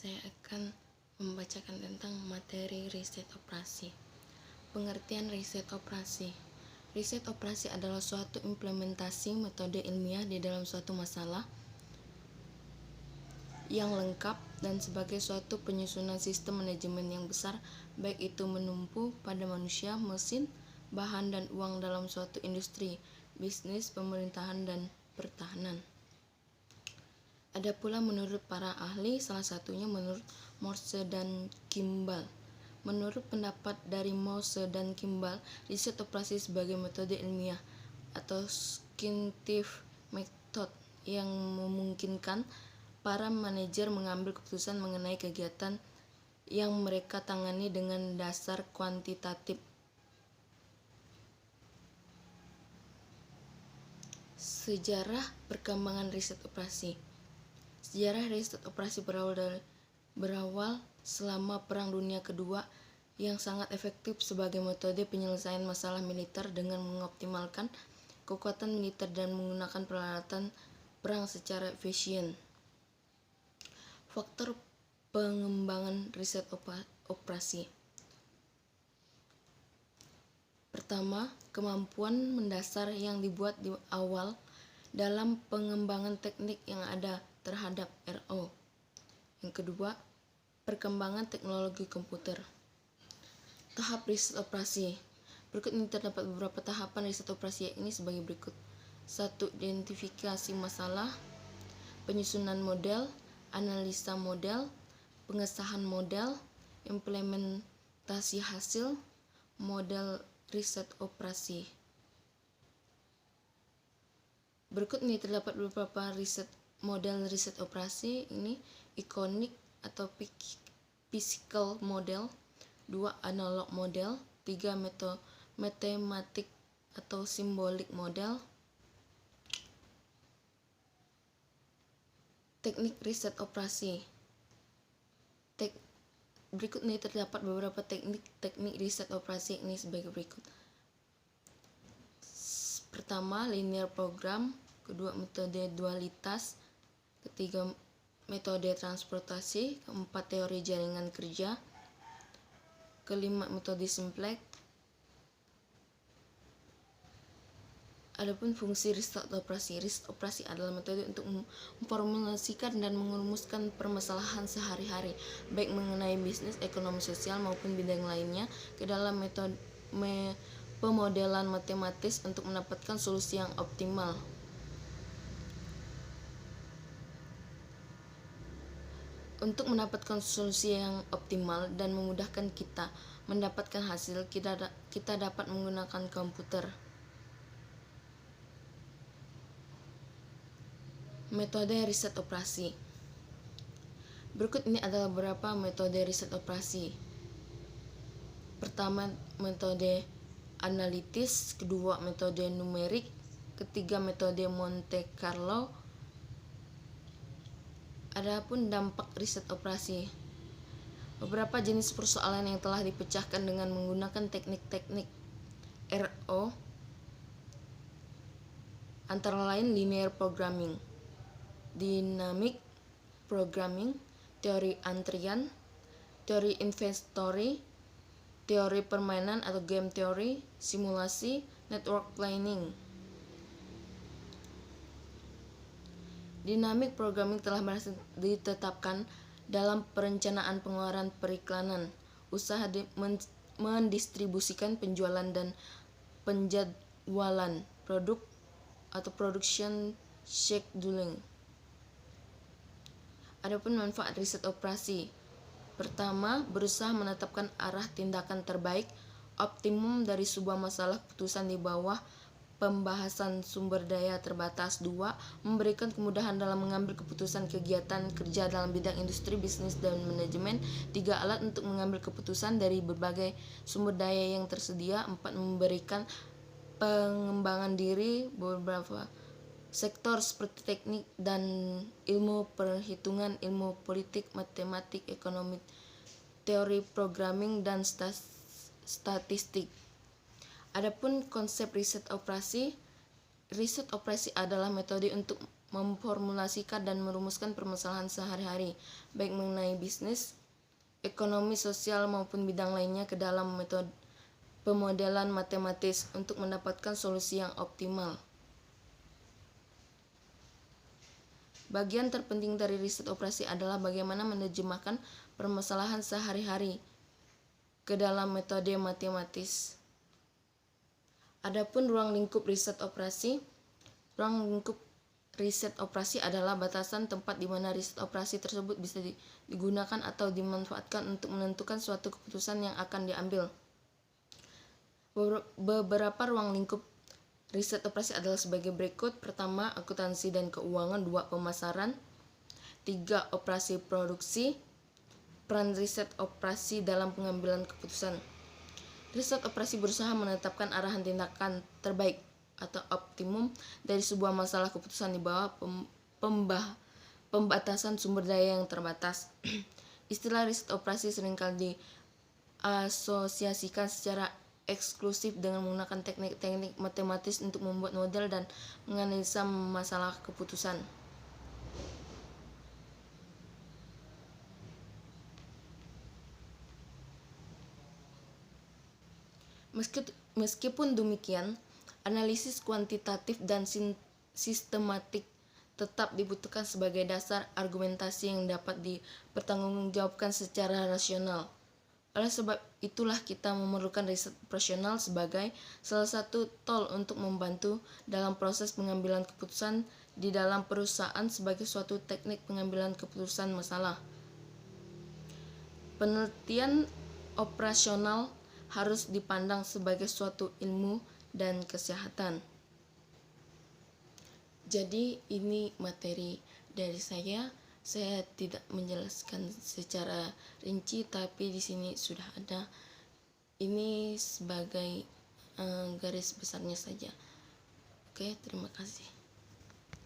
Saya akan membacakan tentang materi riset operasi. Pengertian riset operasi. Riset operasi adalah suatu implementasi metode ilmiah di dalam suatu masalah yang lengkap dan sebagai suatu penyusunan sistem manajemen yang besar, baik itu menumpu pada manusia, mesin, bahan, dan uang dalam suatu industri, bisnis, pemerintahan, dan pertahanan. Ada pula menurut para ahli, salah satunya menurut Morse dan Kimball. Menurut pendapat dari Morse dan Kimball, riset operasi sebagai metode ilmiah atau scientific method yang memungkinkan para manajer mengambil keputusan mengenai kegiatan yang mereka tangani dengan dasar kuantitatif. Sejarah perkembangan riset operasi. Sejarah riset operasi berawal selama Perang Dunia Kedua yang sangat efektif sebagai metode penyelesaian masalah militer dengan mengoptimalkan kekuatan militer dan menggunakan peralatan perang secara efisien. Faktor pengembangan riset operasi. Pertama, kemampuan mendasar yang dibuat di awal dalam pengembangan teknik yang ada terhadap RO. Yang kedua, perkembangan teknologi komputer. Tahap riset operasi. Berikut ini terdapat beberapa tahapan riset operasi ini sebagai berikut. 1. Identifikasi masalah, penyusunan model, analisa model, pengesahan model, implementasi hasil, model riset operasi. Berikut ini terdapat beberapa model riset operasi ini: ikonik atau physical model, 2 analog model, 3 matematik atau symbolic model. Teknik riset operasi. Berikut ini terdapat beberapa teknik riset operasi ini sebagai berikut. Pertama, linear program, kedua metode dualitas, ketiga metode transportasi, keempat teori jaringan kerja, kelima metode simplex. Adapun fungsi riset operasi. Riset operasi adalah metode untuk memformulasikan dan merumuskan permasalahan sehari-hari, baik mengenai bisnis, ekonomi, sosial maupun bidang lainnya, ke dalam metode pemodelan matematis untuk mendapatkan solusi yang optimal. Untuk mendapatkan solusi yang optimal dan memudahkan kita mendapatkan hasil, kita dapat menggunakan komputer. Metode riset operasi. Berikut ini adalah beberapa metode riset operasi. Pertama, metode analitis, kedua metode numerik, ketiga metode Monte Carlo. Adapun dampak riset operasi. Beberapa jenis persoalan yang telah dipecahkan dengan menggunakan teknik-teknik RO antara lain linear programming, dynamic programming, teori antrian, teori inventory, teori permainan atau game theory, simulasi, network planning. Dynamic programming telah berhasil ditetapkan dalam perencanaan pengeluaran periklanan, usaha mendistribusikan penjualan dan penjadwalan produk atau production scheduling. Adapun manfaat riset operasi. Pertama, berusaha menetapkan arah tindakan terbaik optimum dari sebuah masalah keputusan di bawah pembahasan sumber daya terbatas. 2. Memberikan kemudahan dalam mengambil keputusan kegiatan kerja dalam bidang industri, bisnis, dan manajemen. 3. Alat untuk mengambil keputusan dari berbagai sumber daya yang tersedia. 4. Memberikan pengembangan diri beberapa sektor seperti teknik dan ilmu perhitungan, ilmu politik, matematik, ekonomi, teori programming, dan statistik. Adapun konsep riset operasi adalah metode untuk memformulasikan dan merumuskan permasalahan sehari-hari, baik mengenai bisnis, ekonomi, sosial, maupun bidang lainnya ke dalam metode pemodelan matematis untuk mendapatkan solusi yang optimal. Bagian terpenting dari riset operasi adalah bagaimana menerjemahkan permasalahan sehari-hari ke dalam metode matematis. Adapun ruang lingkup riset operasi adalah batasan tempat di mana riset operasi tersebut bisa digunakan atau dimanfaatkan untuk menentukan suatu keputusan yang akan diambil. Beberapa ruang lingkup riset operasi adalah sebagai berikut. Pertama, akuntansi dan keuangan. 2, pemasaran. 3, operasi produksi. Peran riset operasi dalam pengambilan keputusan. Riset operasi berusaha menetapkan arahan tindakan terbaik atau optimum dari sebuah masalah keputusan di bawah pembatasan sumber daya yang terbatas. Istilah riset operasi seringkali diasosiasikan secara eksklusif dengan menggunakan teknik-teknik matematis untuk membuat model dan menganalisa masalah keputusan. Meskipun demikian, analisis kuantitatif dan sistematik tetap dibutuhkan sebagai dasar argumentasi yang dapat dipertanggungjawabkan secara rasional. Oleh sebab itulah kita memerlukan riset operasional sebagai salah satu tol untuk membantu dalam proses pengambilan keputusan di dalam perusahaan sebagai suatu teknik pengambilan keputusan masalah. Penelitian operasional harus dipandang sebagai suatu ilmu dan kesehatan. Jadi ini materi dari saya. Saya tidak menjelaskan secara rinci, tapi di sini sudah ada. Ini sebagai garis besarnya saja. Oke, terima kasih.